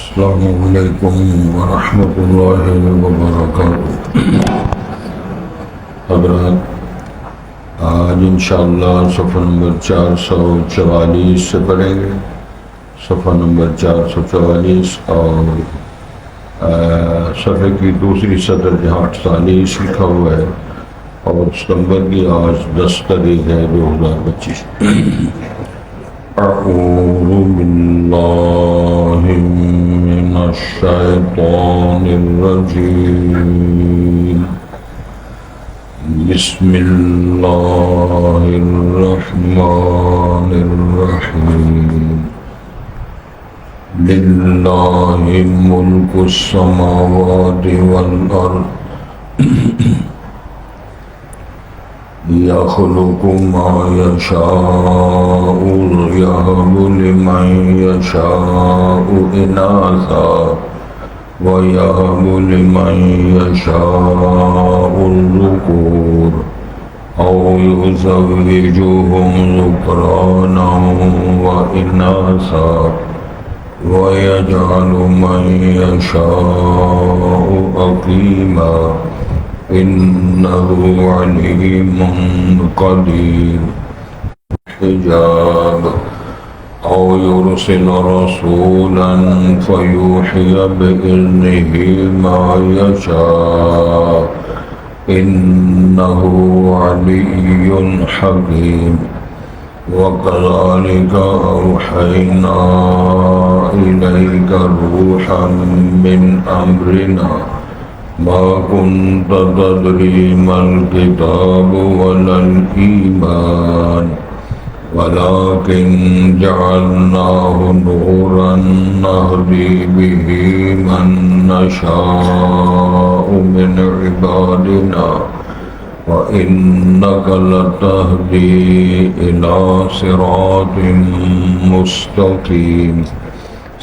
السلام علیکم ورحمۃ اللہ وبرکاتہ۔ حضرات، آج انشاءاللہ صفحہ نمبر 444 سے پڑھیں گے، صفحہ نمبر 444 اور صفحے کی دوسری سطر جہاں 48 لکھا ہوا ہے اور ستمبر کی آج 10 تاریخ ہے 2025۔ اعوذ باللہ من الشیطان الرجیم، بسم اللہ الرحمن الرحیم۔ للہ ملک السماوات والارض يخلق ما يشاء يهب لمن يشاء إناثا ويهب لمن يشاء الذكور أو يزوجهم ذكرانا وإناثا ويجعل من يشاء عقيما إنه عليم قدير۔ حجاب أو يرسل رسولا فيوحي بإذنه ما يشاء إنه علي حكيم۔ وكذلك أوحينا إليك روحا من أمرنا ما كنت تدري ما الكتاب ولا الإيمان ولكن جعلناه نورا نهدي به من نشاء من عبادنا وإنك لتهدي إلى صراط مستقيم،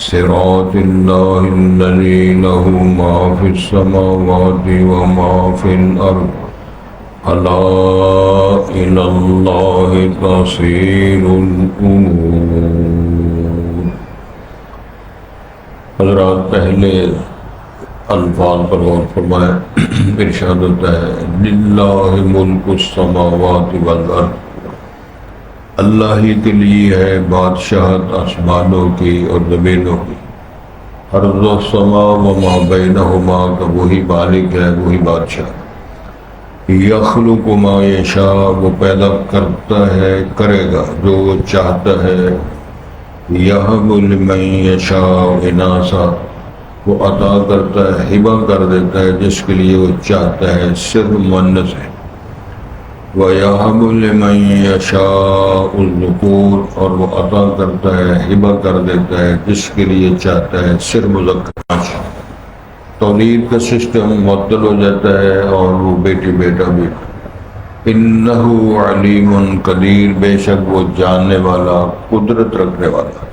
صراط الله الذي له ما في السماوات وما في الأرض ألا إلى الله تصير الأمور۔ حضرات، پہلے الفاظ پر غور فرمائیں۔ ارشاد ہوتا ہے للہ ملک السماوات والارض، اللہ ہی کے لیے ہے بادشاہت آسمانوں کی اور زمینوں کی۔ ارض و سما وما بینہما کا وہی مالک ہے، وہی بادشاہ۔ یخلق ما یشاء، وہ پیدا کرتا ہے، کرے گا جو وہ چاہتا ہے۔ یہب لمن یشاء اناثا، وہ عطا کرتا ہے، ہبہ کر دیتا ہے جس کے لیے وہ چاہتا ہے، صرف مؤنث ہے۔ وَيَهَبُ لِمَن يَشَاءُ الذُّكُورَ، اور وہ عطا کرتا ہے، ہبہ کر دیتا ہے جس کے لیے چاہتا ہے، صرف مذکر۔ تولید کا سسٹم معطل ہو جاتا ہے اور وہ بیٹی بیٹا بھی۔ اِنَّهُ عَلِيمٌ قدیر، بے شک وہ جاننے والا، قدرت رکھنے والا۔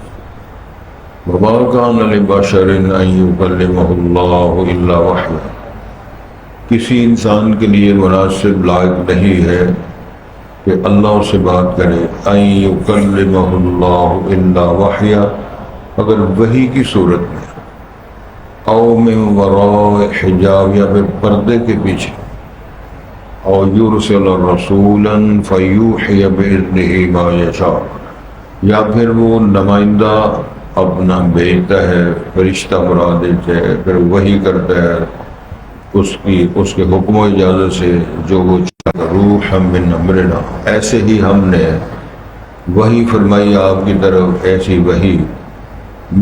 وَمَا كَانَ لِبَشَرٍ أَن يُكَلِّمَهُ اللَّهُ إِلَّا وَحْيًا، کسی انسان کے لیے مناسب لائق نہیں ہے کہ اللہ سے بات کرے۔ ان یکلمہ اللہ الا وحیا، اگر وحی کی صورت میں، او من وراء حجاب، یا پھر پردے کے پیچھے، او یرسل رسولا فیوحی باذنہ ما یشاء، یا پھر وہ نمائندہ اپنا بھیجتا ہے، فرشتہ مراد ہے، پھر وحی کرتا ہے اس کے حکم و اجازت سے جو وہ چاہتا۔ روح من امرنا، ایسے ہی ہم نے وحی فرمائی آپ کی طرف، ایسی وحی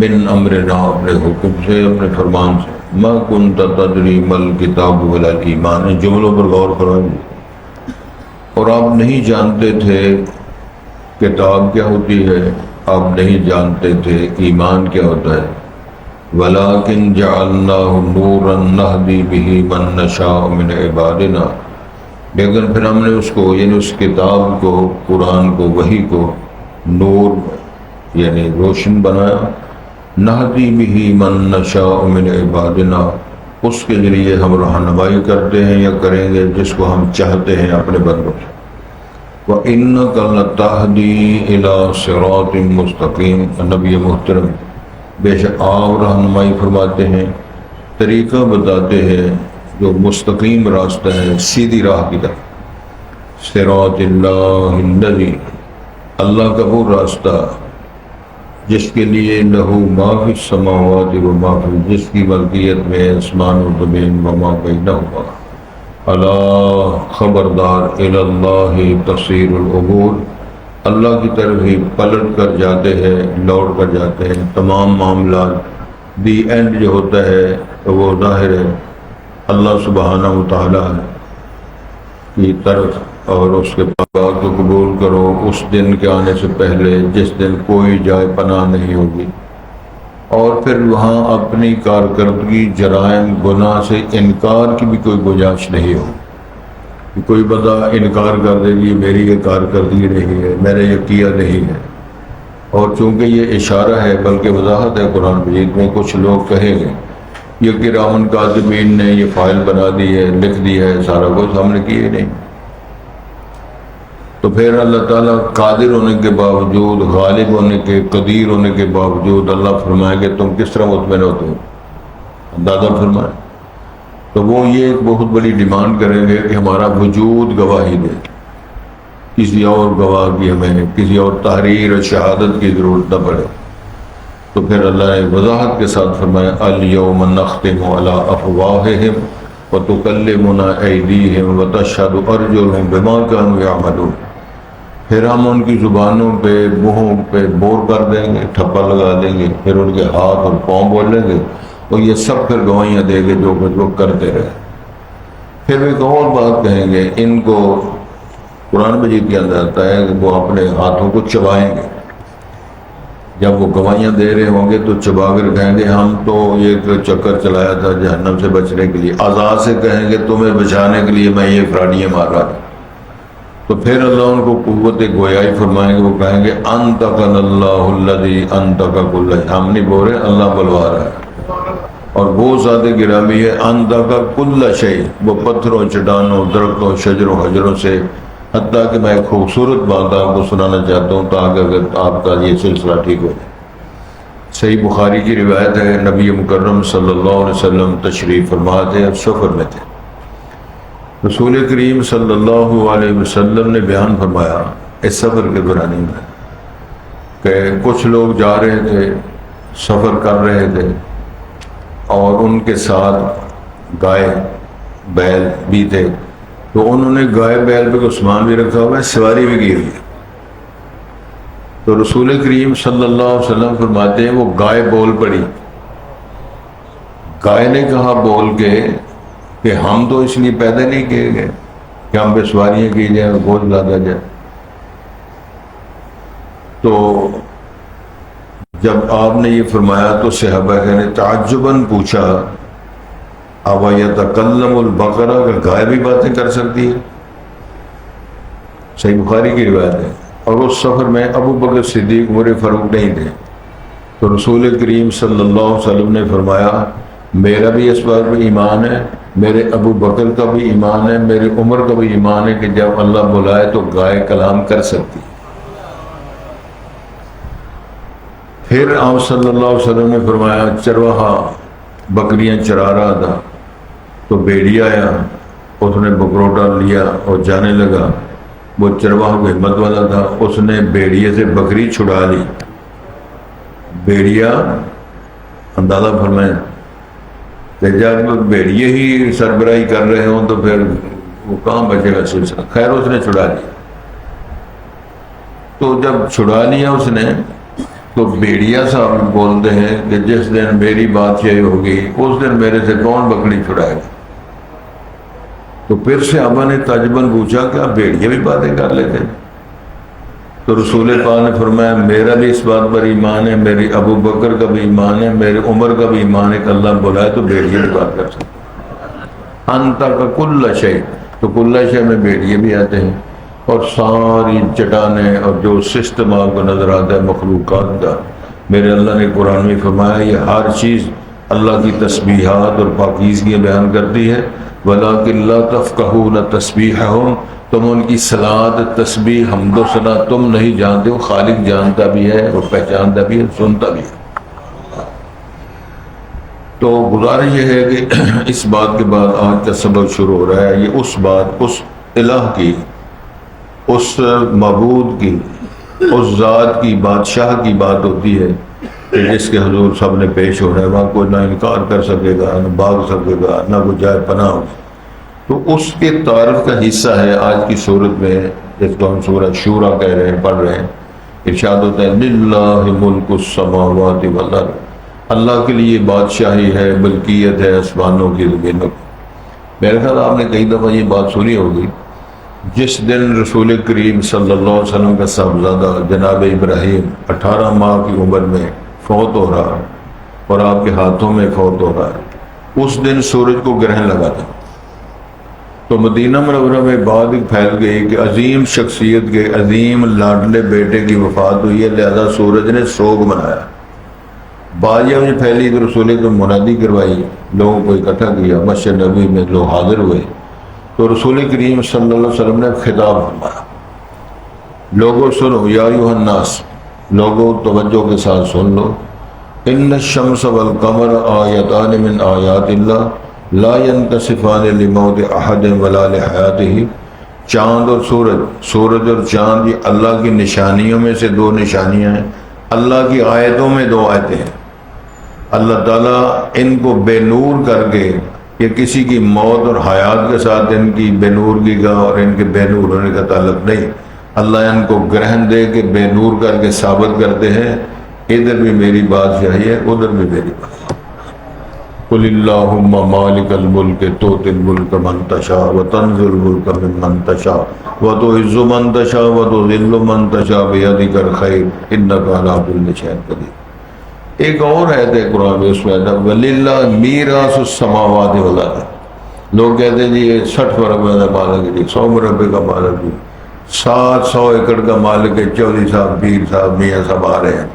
من امرنا، اپنے حکم سے، اپنے فرمان سے۔ ما کنت تدری ما الکتاب ولا الایمان، ان جملوں پر غور فرمائیں۔ اور آپ نہیں جانتے تھے کتاب کیا ہوتی ہے، آپ نہیں جانتے تھے ایمان کیا ہوتا ہے۔ وَلَكِنْ جَعَلْنَاهُ نُورًا نَهْدِي بِهِ مَن نَّشَاءُ مِنْ عِبَادِنَا، لیکن پھر ہم نے اس کو، یعنی اس کتاب کو، قرآن کو، وحی کو، نور یعنی روشن بنایا۔ نَهْدِي بِهِ مَن نَّشَاءُ مِنْ عِبَادِنَا، اس کے ذریعے ہم رہنمائی کرتے ہیں یا کریں گے جس کو ہم چاہتے ہیں اپنے بندوں سے۔ وَإِنَّكَ لَتَهْدِي إِلَى صِرَاطٍ مُسْتَقِيمٍ، نبی محترم بے شک آپ رہنمائی فرماتے ہیں، طریقہ بتاتے ہیں جو مستقیم راستہ ہے، سیدھی راہ کی طرف۔ صراط اللہ الذی، اللہ کا وہ راستہ جس کے لیے لہو ما فی السماوات و ما فی، جس کی ملکیت میں آسمان و زمین و ما بینہما، الا خبردار، الی اللہ تصیر الامور، اللہ کی طرف ہی پلٹ کر جاتے ہیں، لوٹ کر جاتے ہیں تمام معاملات۔ دی اینڈ جو ہوتا ہے وہ ظاہر ہے اللہ سبحانہ و تعالیٰ کی طرف، اور اس کے بات کو قبول کرو اس دن کے آنے سے پہلے جس دن کوئی جائے پناہ نہیں ہوگی، اور پھر وہاں اپنی کارکردگی، جرائم، گناہ سے انکار کی بھی کوئی گنجائش نہیں ہو کہ کوئی بندہ انکار کر دے گی میری یہ کارکردگی نہیں ہے، میں نے یہ کیا نہیں ہے۔ اور چونکہ یہ اشارہ ہے بلکہ وضاحت ہے قرآن مجید میں، کچھ لوگ کہیں گے یہ کرامن کاتبین نے یہ فائل بنا دی ہے، لکھ دی ہے، سارا کچھ ہم نے کیے نہیں۔ تو پھر اللہ تعالیٰ قادر ہونے کے باوجود، غالب ہونے کے، قدیر ہونے کے باوجود اللہ فرمائیں گے تم کس طرح مطمئن ہوتے ہو؟ اندازہ فرمائیں۔ تو وہ یہ ایک بہت بڑی ڈیمانڈ کریں گے کہ ہمارا وجود گواہی دے، کسی اور گواہ کی ہمیں کسی اور تحریر اور شہادت کی ضرورت نہ پڑے۔ تو پھر اللہ نے وضاحت کے ساتھ فرمایا الیوم نختم علی افواہہم وتکلمنا ایدیہم وتشہد ارجلہم بما کانوا یعملون، پھر ہم ان کی زبانوں پہ، منہوں پہ بور کر دیں گے، ٹھپا لگا دیں گے، پھر ان کے ہاتھ اور پاؤں بولیں گے، اور یہ سب پھر گواہیاں دیں گے جو کچھ وہ کرتے رہے۔ پھر ایک اور بات کہیں گے، ان کو قرآن مجید کے اندر آتا ہے کہ وہ اپنے ہاتھوں کو چبائیں گے، جب وہ گواہیاں دے رہے ہوں گے تو چبا کر کہیں گے ہم تو ایک چکر چلایا تھا جہنم سے بچنے کے لیے، اعضاء سے کہیں گے تمہیں بچانے کے لیے میں یہ فراڈیاں مار رہا تھا۔ تو پھر اللہ ان کو قوت گویائی فرمائیں گے، وہ کہیں گے انطقنا اللہ الذی انطق کل شیء، ہم نہیں بول رہے، اللہ بلوا رہا ہے، اور وہ ذات گرامی ہے انطق کل شیء، وہ پتھروں، چٹانوں، درختوں، شجروں، حجروں سے، حتیٰ کہ میں ایک خوبصورت بات آپ کو سنانا چاہتا ہوں تاکہ اگر آپ کا یہ سلسلہ ٹھیک ہو جائے۔ صحیح بخاری کی روایت ہے، نبی مکرم صلی اللہ علیہ وسلم تشریف فرما تھے اور سفر میں تھے۔ رسول کریم صلی اللہ علیہ وسلم نے بیان فرمایا اس سفر کے دوران میں کہ کچھ لوگ جا رہے تھے، سفر کر رہے تھے، اور ان کے ساتھ گائے بیل بھی تھے، تو انہوں نے گائے بیل پہ کوئی سامان بھی رکھا ہوا ہے، سواری بھی کی ہوئی ہے۔ تو رسول کریم صلی اللہ علیہ وسلم فرماتے ہیں وہ گائے بول پڑی، گائے نے کہا بول کے کہ ہم تو اس لیے پیدا نہیں کیے گئے کہ ہم پہ سواریاں کی جائیں اور بوجھ لادا جائے۔ تو جب آپ نے یہ فرمایا تو صحابہ نے تعجباً پوچھا اب یتکلم البقرہ، کہ گائے بھی باتیں کر سکتی ہے؟ صحیح بخاری کی روایت ہے۔ اور اس سفر میں ابو بکر صدیق عمر فاروق نہیں تھے، تو رسول کریم صلی اللہ علیہ وسلم نے فرمایا میرا بھی اس بات میں ایمان ہے، میرے ابو بکر کا بھی ایمان ہے، میرے عمر کا بھی ایمان ہے کہ جب اللہ بلائے تو گائے کلام کر سکتی۔ پھر آپ صلی اللہ علیہ وسلم نے فرمایا چرواہا بکریاں چرا رہا تھا تو بھیڑیا آیا، اس نے بکروٹا لیا اور جانے لگا، وہ چرواہا کو ہمت والا تھا، اس نے بھیڑیے سے بکری چھڑا لی۔ بھیڑیا اندازہ فرمائیں کہ جب بھیڑیے ہی سربراہی کر رہے ہوں تو پھر وہ کہاں بچے گا سلسلہ۔ خیر اس نے چھڑا لیا، تو جب چھڑا لیا اس نے تو بھیڑیا صاحب بولتے ہیں کہ جس دن میری بادشاہی ہوگی اس دن میرے سے کون بکری چھڑائے گا؟ تو پھر سے ابا نے تعجباً پوچھا کہ آپ بھیڑیے بھی باتیں کر لیتے ہیں؟ تو رسول پاک نے فرمایا میرا بھی اس بات پر ایمان ہے، میرے ابو بکر کا بھی ایمان ہے، میرے عمر کا بھی ایمان ہے کہ اللہ بلائے تو بھیڑیے بھی بات کر سکتے۔ انتا کا کل شے، تو کل شے میں بھیڑیے بھی آتے ہیں، اور ساری چٹانیں اور جو سسٹم آپ کو نظر آتا ہے مخلوقات کا، میرے اللہ نے قرآن میں فرمایا یہ ہر چیز اللہ کی تسبیحات اور پاکیزگیاں بیان کرتی ہے۔ وَلَٰكِن لَا تَفْقَهُونَ تَسْبِيحَهُمْ، تم ان کی صلات، تسبیح، حمد و ثنا تم نہیں جانتے ہو، خالق جانتا بھی ہے اور پہچانتا بھی ہے، سنتا بھی ہے۔ تو گزارش یہ ہے کہ اس بات کے بعد آج کا سبق شروع ہو رہا ہے، یہ اس بات، اس الہ کی، اس معبود کی، اس ذات کی، بادشاہ کی بات ہوتی ہے کہ جس کے حضور سب نے پیش ہو رہا ہے، وہاں کوئی نہ انکار کر سکے گا، نہ بھاگ سکے گا، نہ کوئی جائے پناہ ہو۔ تو اس کے تعارف کا حصہ ہے آج کی صورت میں، جس کو ہم سورہ شورى کہہ رہے ہیں، پڑھ رہے ہیں۔ ارشاد ہوتا ہے للہ ملک السماوات والارض، اللہ کے لیے بادشاہی ہے، ملکیت ہے آسمانوں کی، زمینوں کی۔ میرے خیال آپ نے کئی دفعہ یہ بات سنی ہوگی، جس دن رسول کریم صلی اللہ علیہ وسلم کا صاحبزادہ جناب ابراہیم 18 ماہ کی عمر میں فوت ہو رہا ہے اور آپ کے ہاتھوں میں فوت ہو رہا ہے، اس دن سورج کو گرہن لگا تھا۔ تو مدینہ منورہ میں بات پھیل گئی کہ عظیم شخصیت کے عظیم لاڈلے بیٹے کی وفات ہوئی ہے، لہذا سورج نے سوگ منایا۔ بات یہ پھیلی تو رسول کو منادی کروائی، لوگوں کو اکٹھا کیا، مسجد نبوی میں لوگ حاضر ہوئے تو رسول کریم صلی اللہ علیہ وسلم نے خطاب فرمایا، لوگوں سنو، یا ایھا الناس، لوگوں توجہ کے ساتھ سن لو، ان الشمس والقمر آیتان من آیات اللہ لا ينکسفان لموت احد ولا لحیاتہ۔ چاند اور سورج اور چاند یہ اللہ کی نشانیوں میں سے دو نشانیاں ہیں، اللہ کی آیتوں میں دو آیتیں ہیں۔ اللہ تعالیٰ ان کو بے نور کر کے، یہ کسی کی موت اور حیات کے ساتھ ان کی بے نورگی کا اور ان کے بے نور ہونے کا تعلق نہیں، اللہ ان کو گرہن دے کے بے نور کر کے ثابت کرتے ہیں، ادھر بھی میری بادشاہی ہے، ادھر بھی میری بادشاہی۔ قل اللہم مالک الملک تؤتی الملک من تشاء وتنزع الملک ممن تشاء وتعز من تشاء وتذل من تشاء بیدک الخیر انک علی کل شیء قدیر۔ ایک اور آیت ہے قرآن میں، اس میں آتا ہے وَلِلَّهِ مِيرَاثُ السَّمَاوَاتِ وَالْأَرْضِ۔ لوگ کہتے ہیں جی یہ 60 مربع کا مالک ہے، جی 100 مربع کا مالک ہے، 700 ایکڑ کا مالک ہے، چودھری صاحب، پیر صاحب، میاں صاحب آ رہے ہیں،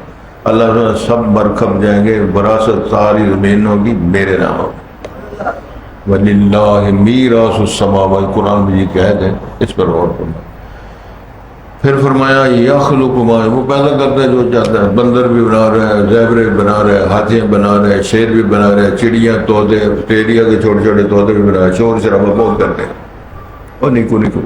اللہ تعالیٰ سب برکھپ جائیں گے، وراثت ساری زمینوں کی میرے نام ہوگی۔ وَلِلَّهِ مِيرَاثُ السَّمَاوَاتِ، قرآن میں یہ قید ہے، اس پر غور کرنا۔ پھر فرمایا یخلق ما، وہ پیدا کرتا ہے جو چاہتا ہے، بندر بھی بنا رہا ہے، زیبرے بھی بنا رہا ہے، ہاتھیاں بنا رہا ہے، شیر بھی بنا رہا ہے، چڑیاں، طوطے، آسٹریلیا کے چھوٹے چھوٹے طوطے بھی بنا رہے ہیں، شور شرابہ بہت کرتے ہیں اور نیکو نیکو۔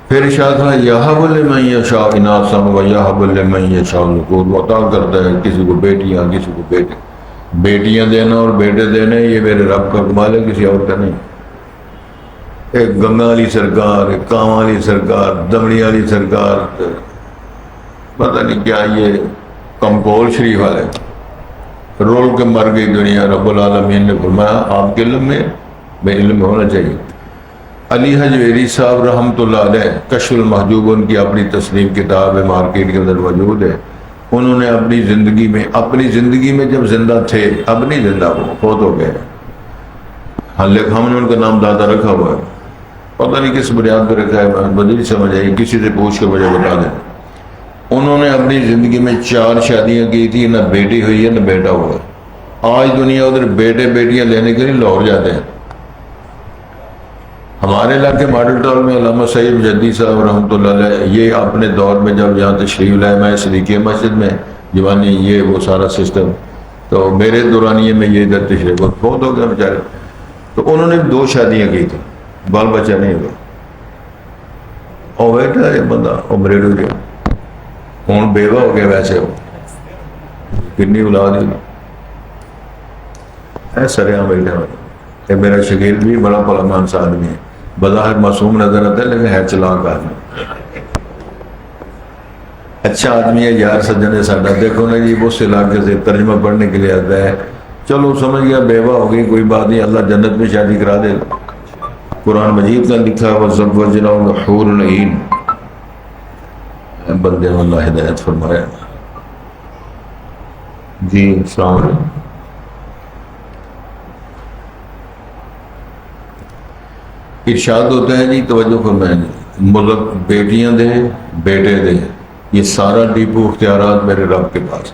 پھر ارشاد ہے یہب لمن یشاء اناثا ویہب لمن یشاء الذکور، وہ عطا کرتا ہے کسی کو بیٹیاں، کسی کو بیٹے۔ بیٹیاں دینا اور بیٹے دینے یہ میرے رب کا کمال ہے، کسی اور کا نہیں۔ ایک گنگا علی سرکار، ایک کانواں علی سرکار، دمڑی علی سرکار، پتہ نہیں کیا یہ کمکول شریف والے رول کے مر گئی دنیا۔ رب العالمین نے فرمایا آپ کے علم میں، میرے علم میں ہونا چاہیے۔ علی حجویری صاحب رحمۃ اللہ علیہ، کشف المحجوب ان کی اپنی تصنیف کتاب ہے، مارکیٹ کے اندر موجود ہے۔ انہوں نے اپنی زندگی میں جب زندہ تھے، اب نہیں زندہ، وہ فوت ہو گئے، لیکن ہم نے ان کا نام دادا رکھا ہوا ہے، پتہ نہیں کس بنیاد پہ رکھا ہے، مجھے نہیں سمجھ آئی، کسی سے پوچھ کے مجھے بتا دیں۔ انہوں نے اپنی زندگی میں 4 شادیاں کی تھی، نہ بیٹی ہوئی ہے نہ بیٹا ہوا ہے۔ آج دنیا ادھر بیٹے بیٹیاں لینے کے لیے لاہور جاتے ہیں۔ ہمارے علاقے ماڈل ٹاؤن میں علامہ سید جدی صاحب رحمۃ اللہ علیہ، یہ اپنے دور میں جب یہاں تشریف لائے، میں صدیقیہ مسجد میں جوانی، یہ وہ سارا سسٹم، تو میرے دورانیے میں یہ ادھر تشریف، بہت ہو گیا بیچارے، تو انہوں نے 2 شادیاں کی تھی، بال بچہ نہیں ہوا، اور بیٹا یہ بندہ عمرے ہو گیا، ہوں بیوہ ہو گیا، ویسے ہو کنی اولاد ہی سر یہاں بیٹھے ہوئے۔ یہ میرا شکیل بھی بڑا پلمان سا آدمی ہے، بظاہر معصوم نظر آتا ہے لیکن ہے چلاک آدمی، اچھا آدمی ہے، یار سجن ہے ساڈا۔ دیکھو نا جی اس علاقے سے ترجمہ پڑھنے کے لیے آتا ہے، چلو سمجھ گیا بیوہ ہو گئی، کوئی بات نہیں، اللہ جنت میں شادی کرا دے۔ قرآن مجید کا لکھا ہے وَزَوَّجْنَاهُمْ بِحُورٍ عِينٍ، بندے اللہ ہدایت فرمایا۔ جی السلام علیکم۔ ارشاد ہوتا ہے جی، توجہ فرمائیں، ملک بیٹیاں دے بیٹے دے، یہ سارا ڈیپو اختیارات میرے رب کے پاس۔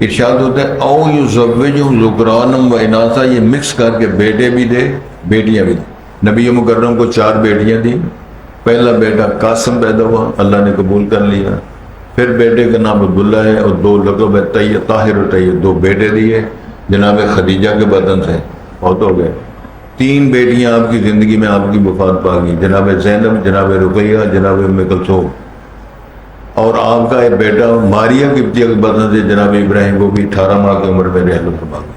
ارشاد ہوتا ہے او یزوجہم ذکرانا و اناثا، یہ مکس کر کے بیٹے بھی دے بیٹیاں بھی دے۔ نبی مکرم کو 4 بیٹیاں تھیں، پہلا بیٹا قاسم پیدا ہوا، اللہ نے قبول کر لیا، پھر بیٹے کا نام عبداللہ ہے اور 2 لقب ہے، طاہر اور طیب، 2 بیٹے دیے، جناب خدیجہ کے بدن سے بہت ہو گئے. 3 بیٹیاں آپ کی زندگی میں آپ کی وفات پا گئی، جناب زینب، جناب رقیہ، جناب ام کلثوم. اور آپ کا ایک بیٹا ماریہ قبطیہ کے بدن سے جناب ابراہیم، وہ بھی 18 ماہ کی عمر میں رحلت فرما گئے.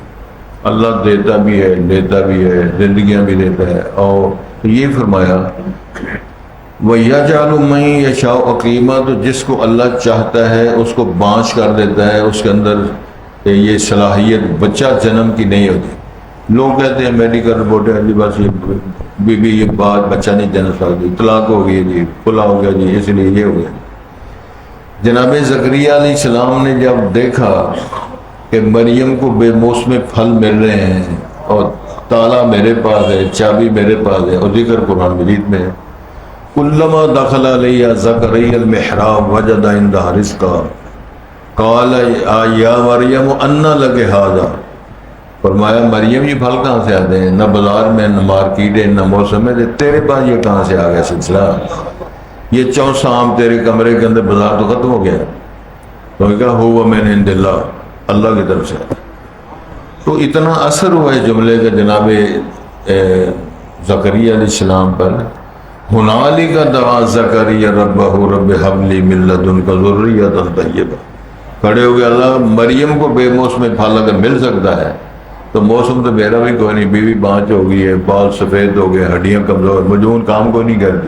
اللہ دیتا بھی ہے، لیتا بھی ہے، زندگیاں بھی دیتا ہے. اور یہ فرمایا وَيَجْعَلُ مَن يَشَاءُ عَقِيمًا، تو جس کو اللہ چاہتا ہے اس کو بانج کر دیتا ہے، اس کے اندر یہ صلاحیت بچہ جنم کی نہیں ہوتی. لوگ کہتے ہیں میڈیکل رپورٹ ہے جی، بس یہ یہ بات بچہ نہیں جنم سکتی، طلاق ہو گئی جی، کھلا ہو گیا جی، اس لیے یہ ہو گیا. جناب زکریا علیہ السلام نے جب دیکھا کہ مریم کو بے موسم پھل مل رہے ہیں اور تالا میرے پاس ہے، چابی میرے پاس ہے، اور ذکر قرآن مجید میں ہے کلما دخل علیہ زکریا المحراب وجد عندها رزقا قال یا مریم انا لک ھذا، فرمایا مریم یہ پھل کہاں سے آتے ہیں؟ نہ بازار میں، نہ مارکیٹ ہے، نہ موسم ہے، تیرے پاس یہ کہاں سے آ گیا سلسلہ؟ یہ 4 آم تیرے کمرے کے اندر، بازار تو ختم ہو گیا. تو کہا ہوا من عند اللہ، اللہ کی طرف سے. تو اتنا اثر ہوا ہے جملے کا جناب زکریا علیہ السلام پر. ہنالک دعا زکریا ربہ رب ھب لی من لدنک ذریۃ طیبہ، کھڑے ہو گئے اللہ مریم کو بے موسم پھل اگر مل سکتا ہے تو موسم تو میرا بھی کوئی نہیں، بیوی بانچ ہو گئی ہے، بال سفید ہو گئے، ہڈیاں کمزور، مجنون کام کو نہیں کرتی.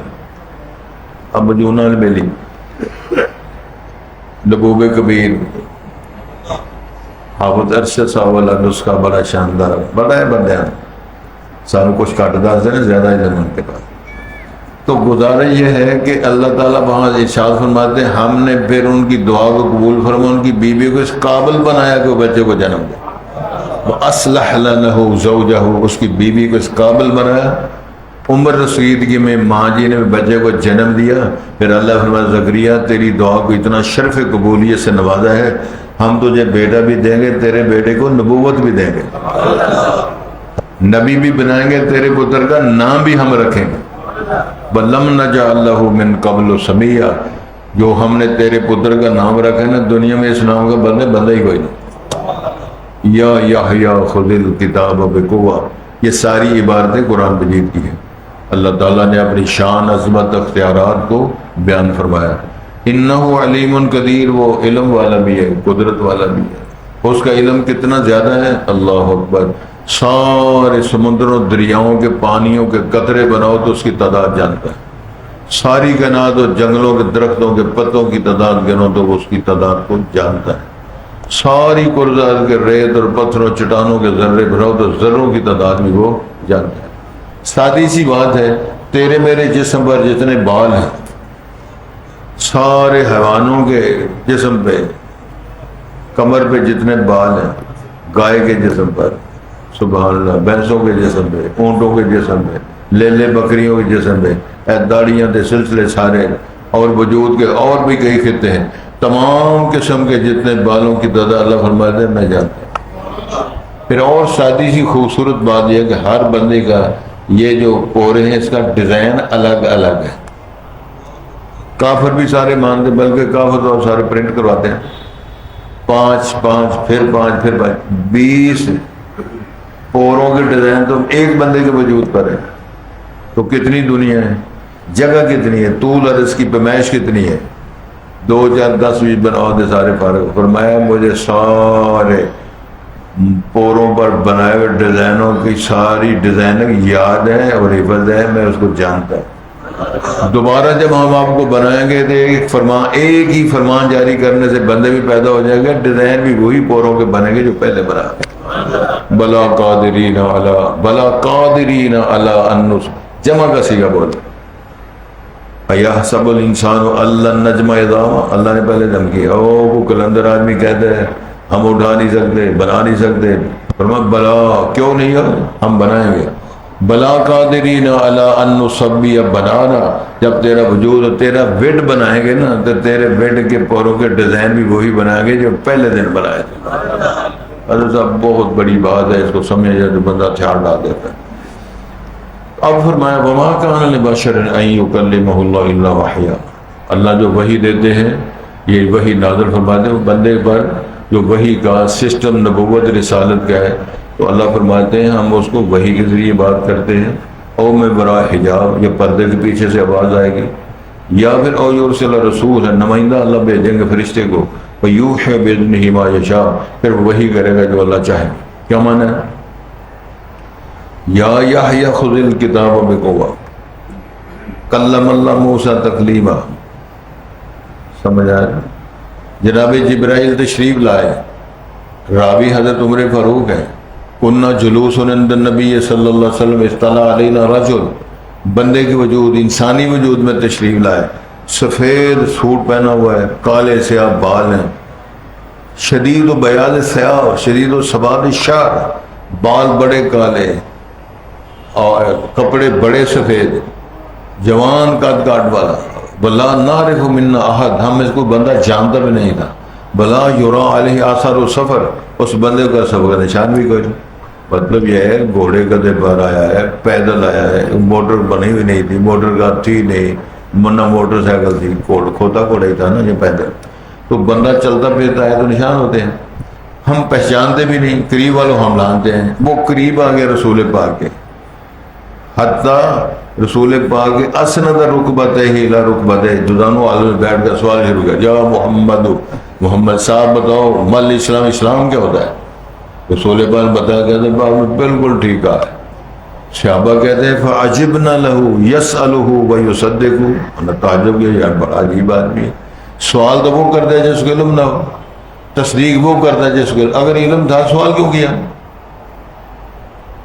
اب مجنونہ نے ملی. لبوب کبیر حافظ ارشد صاحب والا نسخہ بڑا شاندار، بڑا ہے بندیاں سانو کچھ کٹ دس ہے زیادہ ہی زمان کے پاس. تو گزارش یہ ہے کہ اللہ تعالیٰ وہاں ارشاد فرماتے ہیں ہم نے پھر ان کی دعا کو قبول فرما، ان کی بیوی کو اس قابل بنایا کہ وہ بچے کو جنم دے. وَأَصْلَحَ لَهُ زَوْجَهُ، اس کی بیوی کو اس قابل بنایا. عمر رسیدگی میں ماں جی نے بچے کو جنم دیا. پھر اللہ فرمایا زکریا تیری دعا کو اتنا شرف قبولیت سے نوازا ہے، ہم تجھے بیٹا بھی دیں گے، تیرے بیٹے کو نبوت بھی دیں گے، نبی بھی بنائیں گے، تیرے پتر کا نام بھی ہم رکھیں گے. وَلَمْ نَجْعَل لَهُ مِن قَبْلُ سَمِيًّا، جو ہم نے تیرے پتر کا نام رکھا ہے نا، دنیا میں اس نام کا بندہ ہی کوئی نہیں. یا یحییٰ خذ الکتاب بقوہ، یہ ساری عبارتیں قرآن مجید کی ہیں. اللہ تعالیٰ نے اپنی شان، عظمت، اختیارات کو بیان فرمایا. انہ علیم قدیر، وہ علم والا بھی ہے، قدرت والا بھی ہے. اس کا علم کتنا زیادہ ہے، اللہ اکبر. سارے سمندروں دریاؤں کے پانیوں کے قطرے بناؤ تو اس کی تعداد جانتا ہے. ساری کائنات اور جنگلوں کے درختوں کے پتوں کی تعداد گنو تو وہ اس کی تعداد کو جانتا ہے. ساری کرزات کے ریت اور پتھروں چٹانوں کے ذرے بناؤ تو ذروں کی تعداد بھی وہ جانتا ہے. سادی سی بات ہے، تیرے میرے جسم پر جتنے بال ہیں، سارے حیوانوں کے جسم پہ، کمر پہ جتنے بال ہیں، گائے کے جسم پر، سبحان اللہ، بھینسوں کے جسم پہ، اونٹوں کے جسم پہ، لیلے بکریوں کے جسم پہ، داڑیاں کے سلسلے سارے، اور وجود کے اور بھی کئی خطے ہیں، تمام قسم کے جتنے بالوں کی تعداد اللہ فرماتے ہیں میں جانتا ہوں. پھر اور سادی سی خوبصورت بات یہ ہے کہ ہر بندے کا یہ جو پورے ہیں اس کا ڈیزائن الگ الگ ہے. کافر بھی سارے مانتے، بلکہ کافر تو سارے پرنٹ کرواتے ہیں، 5 5 پھر 5 پھر 5 20 پوروں کے ڈیزائن تو ایک بندے کے وجود پر ہے. تو کتنی دنیا ہے، جگہ کتنی ہے، طول عرض کی پیمائش کتنی ہے. 2 4 10 20 بناؤ دے سارے فارغ. فرمایا مجھے سارے پوروں پر بنائے ہوئے ڈیزائنوں کی ساری ڈیزائننگ یاد ہے اور حفظ ہے، میں اس کو جانتا ہوں. دوبارہ جب ہم آپ کو بنائیں گے تو ایک ہی فرمان جاری کرنے سے بندے بھی پیدا ہو جائیں گے، ڈیزائن بھی وہی پوروں کے بنیں گے جو پہلے بنا. بلا قادرین علی ان جمع کا سیگا بول. ایحسب الانسان اللہ نجم عظاما، اللہ نے پہلے جمع کیا. وہ کلندر آدمی کہتے ہیں ہم اٹھا نہیں سکتے، بنا نہیں سکتے. فرمایا بلا، کیوں نہیں ہے، ہم بنائیں گے. بلا قادرین علی ان نصبی، بنانا، جب تیرا وجود اور تیرا وڈ بنائیں گے نا تو تیرے وڈ کے پوروں کے ڈیزائن بھی وہی بنائیں گے جو پہلے دن بنائے تھے. حضرت صاحب بہت بڑی بات ہے، اس کو سمجھ جائے تو بندہ ہتھیار ڈال دیتا ہے. اب فرمایا وما کان لبشر ان یکلمہ اللہ الا وحیا، اللہ جو وحی دیتے ہیں یہ وحی نازل فرماتے ہیں بندے پر جو وحی کا سسٹم نبوت رسالت کا ہے، تو اللہ فرماتے ہیں ہم اس کو وحی کے ذریعے بات کرتے ہیں، او میں برا حجاب، یا پردے کے پیچھے سے آواز آئے گی، یا پھر او یرسل رسول ہے، نمائندہ اللہ بھیجیں گے فرشتے کو، ویوحی باذنہ ما یشاء، پھر وہی کرے گا جو اللہ چاہے۔ کیا معنی ہے؟ یا یحییٰ خذ الکتاب بقوہ، کلم اللہ موسیٰ تکلیما۔ سمجھ آیا؟ جناب جبرائیل تشریف لائے، راوی حضرت عمر فاروق ہے، کنہ جلوس عند النبی صلی اللہ علیہ وسلم اطلع علینا رجل، بندے کے وجود، انسانی وجود میں تشریف لائے، سفید سوٹ پہنا ہوا ہے، کالے سیاہ بال ہیں، شدید و بیاض سیاہ، شدید و سواد الشعر، بال بڑے کالے اور کپڑے بڑے سفید، جوان قد کاٹ والا، بلا نعرف منا احد، ہم اس کو بندہ جانتا بھی نہیں تھا، بلا یرا علیہ آثار السفر، اس بندے کا سفر کا نشان بھی کوئی نہیں۔ مطلب یہ ہے گھوڑے گدھے پر آیا ہے، پیدل آیا ہے، موٹر بنی ہوئی نہیں تھی، موٹر کا تھی نہیں، نہ موٹر سائیکل تھی، کھوتا گھوڑا ہی تھا نا یہ پیدل، تو بندہ چلتا پھرتا ہے تو نشان ہوتے ہیں، ہم پہچانتے بھی نہیں، قریب والوں ہم لانتے ہیں، وہ قریب آ گئے رسول پاک کے، حتیٰ رسول پاک کے اسند رکبتہ الی رکبتہ، دونوں عالم بیٹھ کر سوال شروع کیا، یا محمد، محمد صاحب بتاؤ مل اسلام، اسلام کیا ہوتا ہے؟ رسول پاک بتایا، کہتے ہیں بالکل ٹھیک ہے۔ صحابہ کہتے ہیں فعجبنا لہو یسألہ ویصدقہ، ہمیں تعجب کیا، یار بڑا عجیب آدمی ہے، سوال تو وہ کرتا ہے جس کو علم نہ ہو، تصدیق وہ کرتا ہے جس کو، اگر علم تھا سوال کیوں کیا؟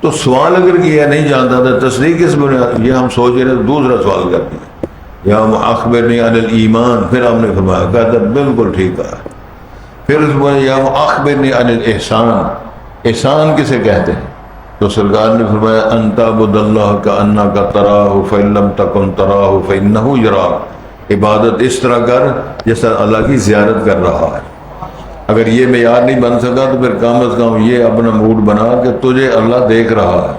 تو سوال اگر کیا نہیں جانتا تھا، تصدیق کس بنیاد؟ یہ ہم سوچ رہے ہیں، دوسرا سوال کرتے ہیں، یا اخبرنی عن الایمان، پھر ہم نے فرمایا، کہتا بالکل ٹھیک ہے، پھر اس میں یا اخبرنی عن الاحسان، احسان کسے کہتے ہیں؟ تو سرکار نے فرمایا ان تعبد اللہ کانک تراہ فان لم تکن تراہ فانہ یراک، عبادت اس طرح کر جیسا اللہ کی زیارت کر رہا ہے۔ اگر یہ معیار نہیں بن سکا تو پھر کم از کم یہ اپنا موڈ بنا کہ تجھے اللہ دیکھ رہا ہے۔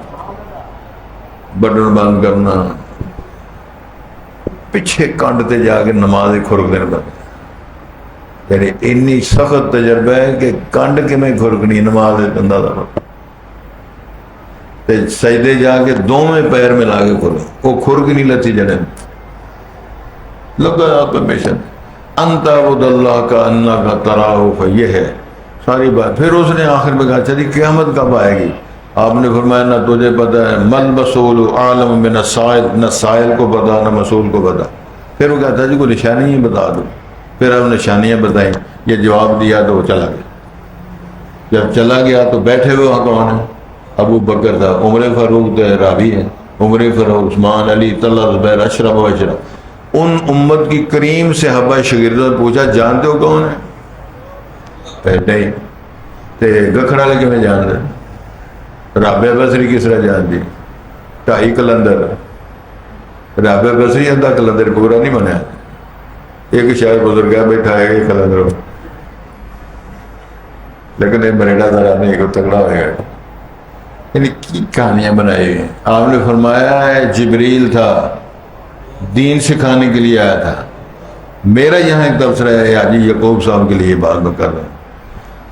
بٹن بند کرنا، پیچھے کانڈ تے جا کے نماز کھرک دینا بند، یعنی اتنی سخت تجربہ ہے کہ کانڈ کے میں کھرکنی نماز اندازہ، سجدے جا کے دونوں پیر میں لا کے کھرو، وہ کھرک نہیں لتی جڑے لگا آپ کا مشن، انت عبد اللہ کا انک تراہ، یہ ہے ساری بات۔ پھر اس نے آخر میں کہا چلی قیامت کب آئے گی؟ آپ نے فرمایا نہ تجھے پتا ہے، مل مسئول عالم من السائل، نہ سائل کو پتا نہ مسئول کو پتا۔ پھر وہ کہتا جی کوئی نشانی ہی بتا دو، پھر ہم نشانیاں بتائیں، یہ جواب دیا تو وہ چلا گیا۔ جب چلا گیا تو بیٹھے ہوئے وہاں کون ہے؟ ابو بکر تھا، عمر فاروق تھے، راوی ہے، عمر فاروق، عثمان، علی، طلحہ، زبیر، اشرف و اشرف، ان امت کی کریم صحابہ شاگردوں نے پوچھا جانتے ہو کون ہے؟ کہتے نہیں، تے گکھڑا لے کے میں جان رہا، رابعہ بصری کس طرح جان دی؟ 2.5 قلندر، رابعہ بصری ادھا قلندر پورا نہیں بنایا، ایک شاید بزرگاہ بیٹھا ہے ایک قلندر، لیکن ایک بریڈا ذرا نہیں کو تگڑا ہوئے گا، یعنی کی کہانیاں بنائی ہیں۔ آپ نے فرمایا ہے جبریل تھا، دین سکھانے کے لیے آیا تھا، میرا یہاں ایک تبصرہ ہے حاجی یعقوب صاحب کے لیے بات میں کر رہا ہوں،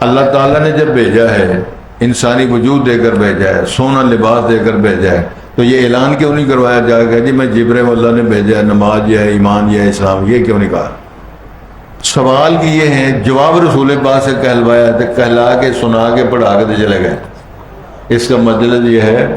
اللہ تعالیٰ نے جب بھیجا ہے، انسانی وجود دے کر بھیجا ہے، سونا لباس دے کر بھیجا ہے، تو یہ اعلان کیوں نہیں کروایا جائے گا جی میں جبرائیل اللہ نے بھیجا ہے، نماز یہ ہے، ایمان یہ ہے، اسلام، یہ کیوں نہیں کہا؟ سوال کیے ہیں، جواب رسول پاک سے کہلوایا، کہلا کے سنا کے پڑھا کے تو چلے گئے۔ اس کا مطلب یہ ہے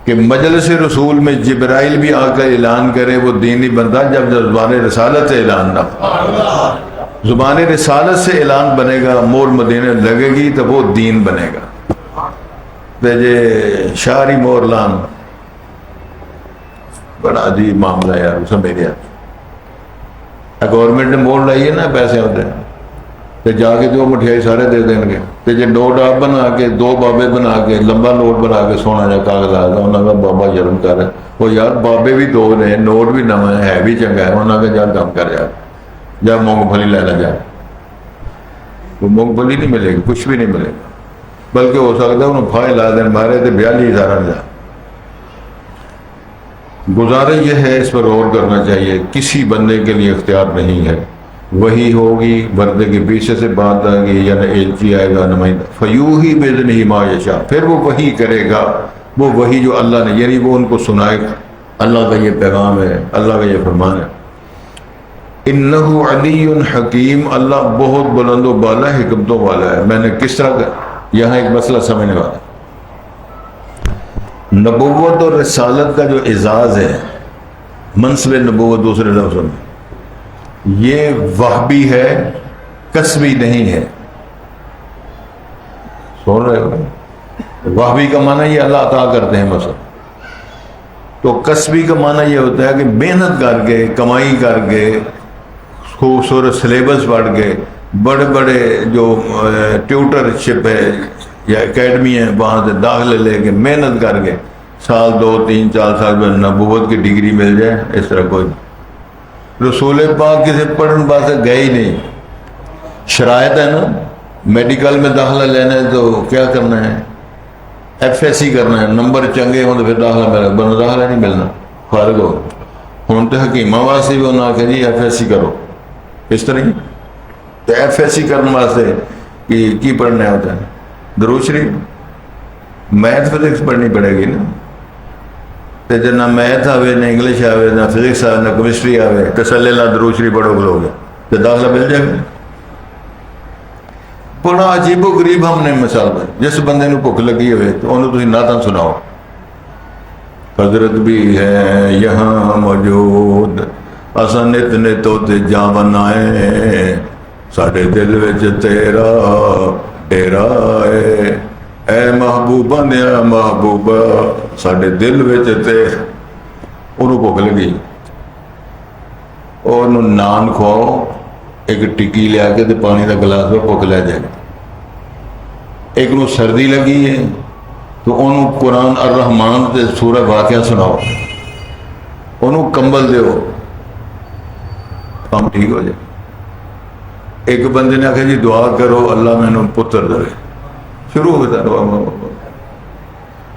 کہ مجلس رسول میں جبرائیل بھی آ کر اعلان کرے وہ دین نہیں بنتا جب زبان رسالت سے اعلان نہ ہو۔ زبان رسالت سے اعلان بنے گا، مور مدینے لگے گی تو وہ دین بنے گا۔ جے شاعری مور لان بڑا عجیب معاملہ یار، سمجھ گیا، گورنمنٹ نے مور لائی ہے نا، پیسے ہوتے ہیں تو جا کے جو مٹھائی سارے دے دیں گے، تو جی نوٹ آپ بنا کے 2 بابے بنا کے لمبا نوٹ بنا کے سونا جا کاغذ آ گیا، انہوں کا بابا جرم کر رہا ہے، وہ یار بابے بھی 2 نے، نوٹ بھی نواں ہے بھی چنگا ہے، انہوں کا جا کام کر جا، جا مونگ پھلی لینا جا، وہ مونگ پھلی نہیں ملے گی، کچھ بھی نہیں ملے گا، بلکہ ہو سکتا ہے انہوں پھائے لا دیں مارے تو 42,000 جا۔ گزارش یہ ہے، اس پر غور کرنا چاہیے، کسی بندے کے لیے اختیار نہیں ہے وہی ہوگی، پردے کے پیچھے سے بات آئے گی، یا ایلچی آئے گا نمائندہ، فیوحی باذنہ ما یشاء، پھر وہ وحی کرے گا، وہ وحی جو اللہ نے، یعنی وہ ان کو سنائے گا، اللہ کا یہ پیغام ہے، اللہ کا یہ فرمان ہے۔ انہ علی حکیم، اللہ بہت بلند و بالا حکمتوں والا ہے۔ میں نے کس طرح یہاں ایک مسئلہ سمجھنے والا، نبوت اور رسالت کا جو اعزاز ہے، منصب نبوت دوسرے لفظوں میں، یہ وہبی ہے، کسبی نہیں ہے۔ سن رہے ہو؟ وہبی کا معنی یہ اللہ عطا کرتے ہیں مثلا، تو کسبی کا معنی یہ ہوتا ہے کہ محنت کر کے، کمائی کر کے، خوبصورت سلیبس پڑھ کے، بڑے بڑے جو ٹیوٹر شپ ہے یا اکیڈمی ہے وہاں سے داخلے لے کے محنت کر کے سال 2 3 4 سال میں نبوت کی ڈگری مل جائے، اس طرح کوئی رسول پاک کسی پڑھن پاسے گئے ہی نہیں۔ شرائط ہے نا، میڈیکل میں داخلہ لینا ہے تو کیا کرنا ہے، ایف ایس سی کرنا ہے، نمبر چنگے ہوں تو پھر داخلہ ملے، ورنہ داخلہ نہیں ملنا، فارغ ہو۔ ہوں تو حکیمہ واسطے بھی انہوں نے کہا جی ایف ایس سی کرو، اس طرح ہی تو ایف ایس سی کرنے واسطے کی پڑھنا ہوتا ہے، درود شریف، میتھ فزکس پڑھنی پڑے گی نا، تو جب نہ میتھ آوے، نہ انگلش آوے، نہ فزکس آوے، نہ کیمسٹری آوے، تسلی اللہ درود شریف پڑھو گے ہوگا تو داخلہ مل جائے گا۔ بڑا عجیب و غریب ہم نے مثال ہے، جس بندے نو بھوک لگی ہوئے تو انہوں تسی نعتاں سناؤ، حضرت بھی ہے یہاں موجود، اساں نت نت تے جاون آئے، ساڈے دل وچ تیرا ڈیرا ہے، اے محبوبہ نیا محبوبہ ساڈے دل وچ تے۔ انہوں بھوک لگی، انہوں نان کھواؤ، ایک ٹکی لیا کے تے پانی کا گلاس میں بھوک لے جائے۔ ایک نو سردی لگی ہے تو انہوں قرآن الرحمن تے سورہ واقعہ سناؤ، انہوں کمبل دیو، کام ٹھیک ہو جائے۔ ایک بندے نے کہا جی دعا کرو اللہ میں نے پتر دے، شروع ہوتا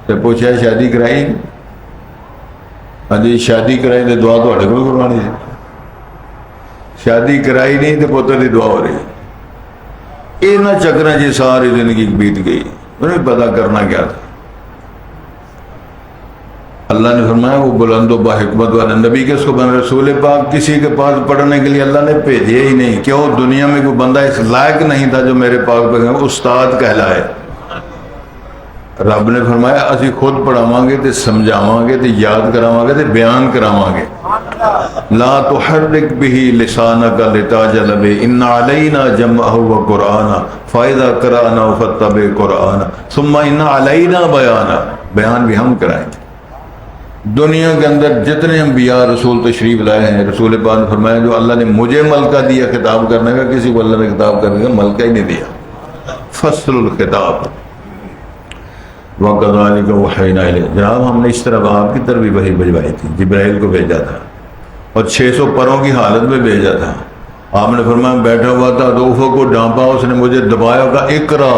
ہے، پوچھا شادی کرائی؟ ہاں جی شادی کرائی تو دعا تو کو کروانی ہے، شادی کرائی نہیں تو پتر کی دعا ہو رہی ہے۔ یہ نہ چکرا جی ساری زندگی بیت گئی، انہیں پتا کرنا کیا تھا۔ اللہ نے فرمایا وہ بلند و باحکمت والا نبی کس کو بنا، رسول پاک کسی کے پاس پڑھنے کے لیے اللہ نے بھیجے ہی نہیں، کیوں؟ دنیا میں کوئی بندہ اس لائق نہیں تھا جو میرے پاک پہ استاد کہلائے۔ رب نے فرمایا اسی خود پڑھاواں گے تے سمجھاواں گے تے یاد کراواں گے تے بیان کراواں گے۔ لا تحرک به لسانک لتعجل به ان علینا جمعہ وقرآن فاذا قرأناه فاتبع قرآن ثم ان علینا بیانا، بیان بھی ہم کرائیں گے۔ دنیا کے اندر جتنے انبیاء رسول تشریف لائے ہیں، رسول پاک نے فرمایا جو اللہ نے مجھے ملکہ دیا خطاب کرنے کا، کسی کو اللہ نے خطاب کرنے کا ملکہ ہی نہیں دیا۔ فصل الخطاب وَكَذَلِكَ وَحَيْنَا إِلَيْكَ، جناب ہم نے اس طرح آپ کی طرف بھی وحی بھجوائی تھی، جبرائیل کو بھیجا تھا اور 600 پروں کی حالت میں بھیجا تھا۔ آپ نے فرمایا بیٹھا ہوا تھا تو افق کو ڈانپا، اس نے مجھے دبایا، کہا اقرا،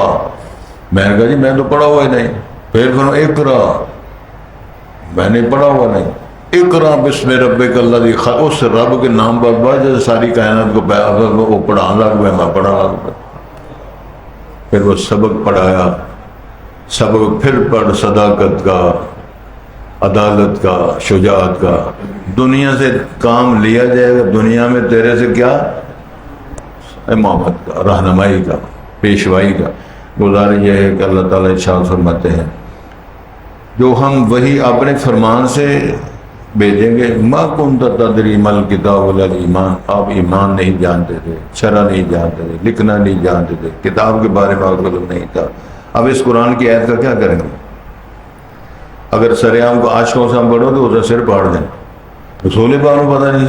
میں نے کہا جی میں تو پڑھا ہوا ہی نہیں، پھر فرمایا اقرا، میں نے پڑھا ہوا نہیں، اقرا بسم ربک الذی خلق، اس رب کے نام پر پڑھ جیسے ساری کائنات کو وہ پڑھانے لگ پہ، میں پڑھا لگ پہ۔ پھر وہ سبق پڑھایا، سبق پھر پڑھ، صداقت کا، عدالت کا، شجاعت کا، دنیا سے کام لیا جائے گا، دنیا میں تیرے سے کیا، امامت کا، رہنمائی کا، پیشوائی کا۔ گزارش یہ ہے کہ اللہ تعالیٰ ارشاد فرماتے ہیں جو ہم وہی اپنے فرمان سے بھیجیں گے، ما کنت تدری ما الکتاب ولا الایمان، آپ ایمان نہیں جانتے تھے، شرع نہیں جانتے تھے، لکھنا نہیں جانتے تھے، کتاب کے بارے میں آپ کو نہیں تھا۔ اب اس قرآن کی آیت کا کیا کریں گے؟ اگر سریعام کو عاشقوں سے ہم پڑھو تو اسے سر پاڑ دیں۔ رسول پاک کو پتہ نہیں،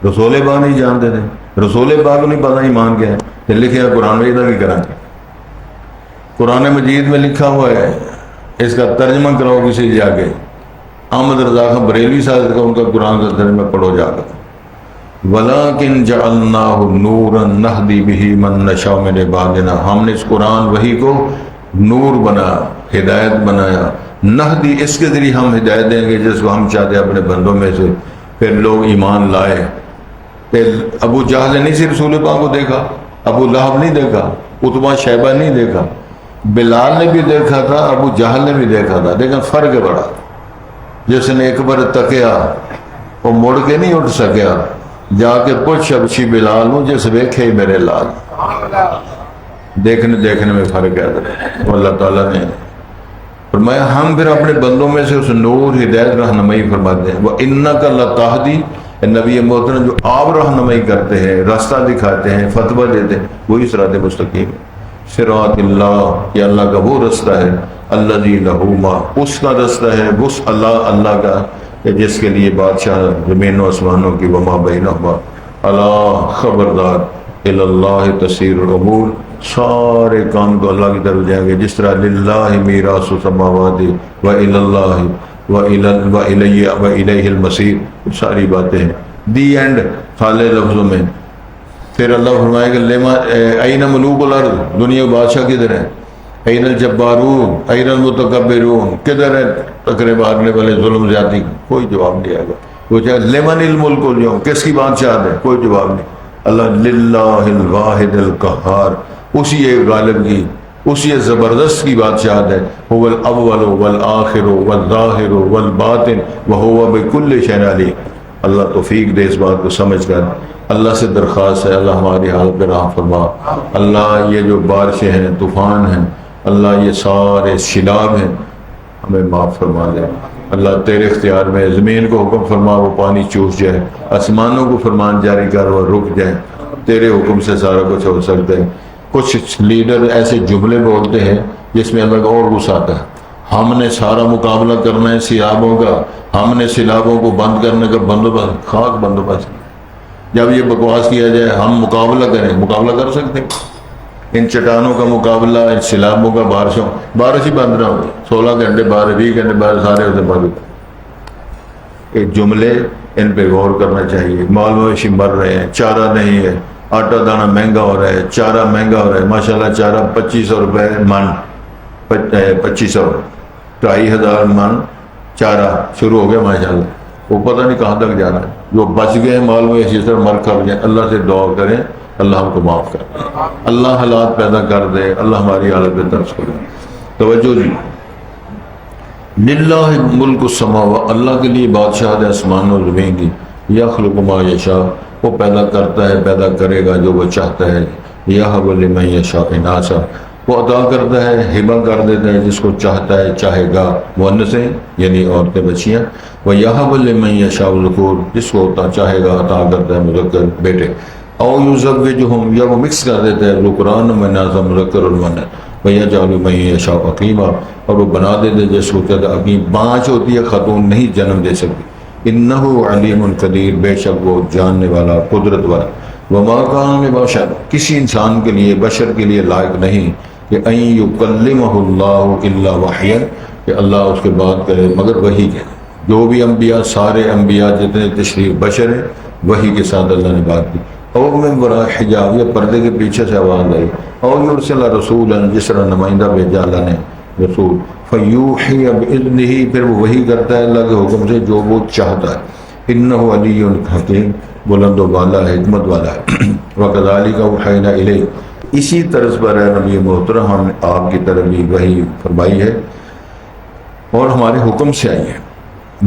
رسول پاک نہیں جانتے تھے، رسول پاک کو نہیں پتہ ایمان کیا ہے، پھر لکھے ہیں قرآن میں ادھر کی کریں گے؟ قرآن مجید میں لکھا ہوا ہے، اس کا ترجمہ کراؤ کسی جا کے، احمد رضا خان بریلوی صاحب کا ان کا قرآن کا ترجمہ پڑھو جا کر۔ وَلَٰكِنْ جَعَلْنَاهُ نُورًا نَهْدِي بِهِ مَن نَّشَاءُ مِنْ عِبَادِنَا، ہم نے اس قرآن وحی کو نور بنایا، ہدایت بنایا، نہدی، اس کے ذریعے ہم ہدایت دیں گے جس کو ہم چاہتے ہیں اپنے بندوں میں سے۔ پھر لوگ ایمان لائے، کہ ابو جہل نے نہیں سی رسول پاک کو دیکھا، ابو لہب نہیں دیکھا، عتبہ شیبہ نہیں دیکھا، بلال نے بھی دیکھا تھا، ابو جہل نے بھی دیکھا تھا، لیکن فرق ہے بڑا. جس نے ایک بار تکیا وہ مڑ کے نہیں اٹھ سکیا. جا کے پوچھ ابشی بلال ہوں جس ویکھے میرے لال. دیکھنے میں فرق ہے. وہ اللہ تعالیٰ نے فرمایا ہم پھر اپنے بندوں میں سے اس نور ہدایت رہنمائی فرماتے ہیں. وَإِنَّكَ لَتَهْدِي، نبی محترم جو آپ رہنمائی کرتے ہیں، راستہ دکھاتے ہیں، فتویٰ دیتے ہیں، وہی صراط مستقیم ہے. صراط اللہ، یہ اللہ کا وہ رستہ ہے، الذی لہ ما، اس کا رستہ ہے، اس اللہ کا کہ جس کے لیے بادشاہ زمین و آسمانوں کی، وما بینہما، اللہ خبردار، الی اللہ تسیر الامور، سارے کام تو اللہ کی طرف جائیں گے. جس طرح للہ میراث السماوات و الی اللہ و الیہ المصیر، ساری باتیں ہیں. دی اینڈ خالے لفظوں میں. پھر اللہ فرمائے کہ این ملوک الارض، دنیا بادشاہ کدھر ہے؟ این الجبارون این المتکبرون، کدھر ہے ٹکرے مارنے والے ظلم زیادتی؟ کوئی جواب نہیں آئے گا. وہ چاہے لمن الملک اليوم، کس کی بادشاہت ہے؟ کوئی جواب نہیں. اللہ للہ الواحد القہار، اسی ایک غالب کی، اسی ایک زبردست کی بادشاہت ہے. هو الاول والآخر والظاہر والباطن وهو بكل شيء علیم. اللہ توفیق دے اس بات کو سمجھ کر. اللہ سے درخواست ہے اللہ ہماری حالت پہ رحم فرما. اللہ یہ جو بارشیں ہیں، طوفان ہیں، اللہ یہ سارے سیلاب ہیں، ہمیں معاف فرما دے. اللہ تیرے اختیار میں، زمین کو حکم فرما وہ پانی چوس جائے، آسمانوں کو فرمان جاری کر وہ رک جائے. تیرے حکم سے سارا کچھ ہو سکتا ہے. کچھ لیڈر ایسے جملے بولتے ہیں جس میں اللہ کا اور غصہ آتا ہے. ہم نے سارا مقابلہ کرنا ہے سیلابوں کا، ہم نے سیلابوں کو بند کرنے کا بندوبست، خاک بندوبست. جب یہ بکواس کیا جائے ہم مقابلہ کریں، مقابلہ کر سکتے ہیں؟ ان چٹانوں کا مقابلہ، ان سیلابوں کا، بارش ہی بند نہ ہو، 16 گھنٹے بارش، 20 گھنٹے بارش، سارے ہوتے بند. ایک جملے ان پہ غور کرنا چاہیے. مال مویشی مر رہے ہیں، چارہ نہیں ہے، آٹا دانہ مہنگا ہو رہا ہے، چارہ مہنگا ہو رہا ہے. ماشاءاللہ چارہ 2500 روپے من، 2500، 2500 من چارہ شروع ہو گیا ماشاءاللہ. وہ پتہ نہیں کہاں تک جانا ہے. جو بچ گئے مال میں اسی طرح مر کر جائیں. اللہ سے دعا کریں اللہ ہم کو معاف کر دے، اللہ حالات پیدا کر دے، اللہ ہماری حالت پہ ترس کرے. توجہ جی. للہ ملک السماوات، اللہ کے لیے بادشاہت ہے آسمان و زمین کی. یخلق ما یشاء، وہ پیدا کرتا ہے، پیدا کرے گا جو وہ چاہتا ہے. یہب لمن یشاء اناثا، وہ عطا کرتا ہے، ہبہ کر دیتا ہے جس کو چاہتا ہے، چاہے گا مؤنثیں یعنی عورتیں بچیاں. وَيَهَبُ لِمَن يَشَاءُ الذُّكُورَ، جس کو چاہے گا عطا کرتا ہے مذکر بیٹے. او یزوجہم، یا وہ مکس کر دیتا ہے ذکران و اناثا، مذکر اور مؤنث. وَيَجْعَلُ مَن يَشَاءُ عَقِیمًا، اور وہ بنا دیتے ہیں جس کو کہتا ہے عقیم. بانچ ہوتی ہے، خاتون نہیں جنم دے سکتی. انہ علیم قدیر، بے شک وہ جاننے والا، قدرت والا. وما کان لبشر، کسی انسان کے لیے، بشر کے لیے لائق نہیں کہ ان یکلمہ اللہ الا وحیا، کہ اللہ اس کے بات کرے مگر وحی کے. جو بھی انبیاء، سارے انبیاء جتنے تشریف بشر ہیں، وحی کے ساتھ اللہ نے بات کی. اور من وراء حجاب، یہ پردے کے پیچھے سے آواز آئی. اور یرسل رسولا، جس طرح نمائندہ بھیجا اللہ نے رسول. فیوحی باذنہ، پھر وہ وحی کرتا ہے اللہ کے حکم سے جو وہ چاہتا ہے. انہ علی حکیم، بلند و بالا ہے، حکمت والا ہے. وکذالک اوحینا الیک، اسی طرز پر ہے نبی محترم ہم نے آپ کی طرف بھی وحی فرمائی ہے اور ہمارے حکم سے آئی ہے.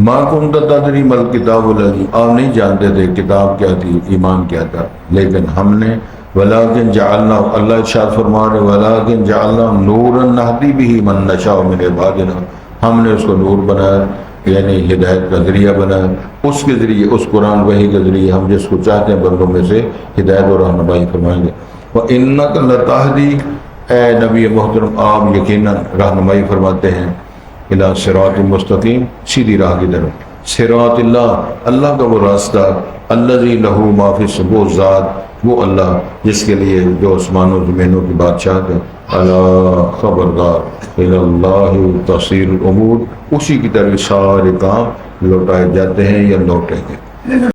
ما کنت تدری مل کتاب الذی، آپ نہیں جانتے تھے کتاب کیا تھی، ایمان کیا تھا، لیکن ہم نے ولکن جعلنا، اللہ ارشاد فرما رہے ولکن جعلنا نورا نہدی بہ من نشاء من عبادنا، ہم نے اس کو نور بنایا یعنی ہدایت کا ذریعہ بنایا. اس کے ذریعے، اس قرآن وحی کے ذریعے ہم جس کو چاہتے ہیں بندوں میں سے ہدایت اور رہنمائی فرمائیں گے. وَإِنَّكَ لَتَهْدِي، اے نبی محترم آپ یقیناً رہنمائی فرماتے ہیں اِلَىٰ صِرَاطٍ مستقیم، سیدھی راہ کی طرف. صراط اللہ، اللہ کا وہ راستہ، الذی لہ ما فی السماء، وہ ذات، وہ اللہ جس کے لیے جو آسمانوں زمینوں کی بادشاہت ہے. الا خبردار، الی اللہ تصیر الامور، اسی کی طرف سارے کام لوٹائے جاتے ہیں یا لوٹیں گے.